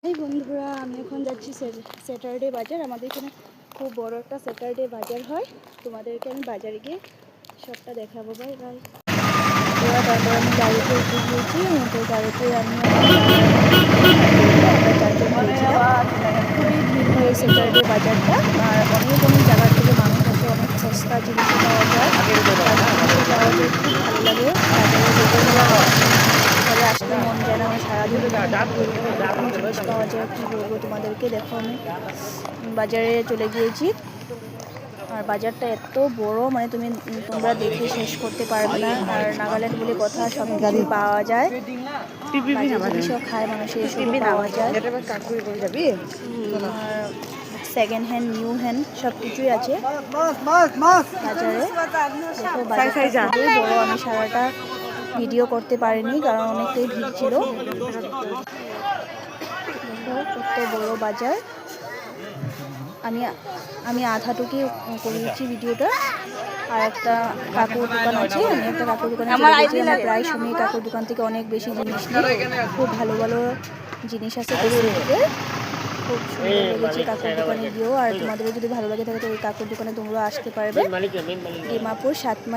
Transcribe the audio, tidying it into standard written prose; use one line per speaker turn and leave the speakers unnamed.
এই বন্ধুরা, আমি এখন যাচ্ছি স্যাটারডে বাজার। আমাদের এখানে খুব বড় একটা স্যাটারডে বাজার হয়। তোমাদেরকে আমি বাজারে গিয়ে সবটা দেখাবো। Bye bye. তারপর আমি গাড়িতে উঠে গিয়েছি। তো গাড়িতে আমি খুবই ভিড় হয় এই স্যাটারডে বাজারটা। আর অনেক অনেক জায়গার থেকে মানুষ আসে, অনেক সস্তা জিনিস পাওয়া যায়, পাওয়া যায়। খুব ভালো লাগে বাজারে আসতে মন যায় না। আমার সারাদিন জিনিস পাওয়া যায়, কী বলবো তোমাদেরকে। দেখো আমি বাজারে চলে গিয়েছি, আর বাজারটা এত বড়, মানে তোমরা দেখে শেষ করতে পারবে না। আর নাগাল্যান্ড বলে কথা, সব কিছু পাওয়া যায়, জিনিসও খায় মানুষের, এসব পাওয়া যায়। আর সেকেন্ড হ্যান্ড, নিউ হ্যান্ড সব কিছুই আছে বাজারে। দেখো বাজারটা খুবই বড়। আমি সারাটা ভিডিও করতে পারিনি কারণ অনেকটাই ভিড় ছিল। দেখো কত বড় বাজার। আমি আধাটুকুই করেছি ভিডিওটা। আর একটা কাকুর দোকান আছে, আমি একটা কাকুর দোকানে আমরা প্রায় সময় কাকুর দোকান থেকে অনেক বেশি জিনিস নিই। খুব ভালো ভালো জিনিস আছে কসমেটিকের, খুব সুন্দর লেগেছে কাকুর দোকানে গিয়েও। আর তোমাদেরও যদি ভালো লাগে থাকে তো ওই কাকুর দোকানে তোমরা আসতে পারবে। ডিমাপুর 7 মাইল।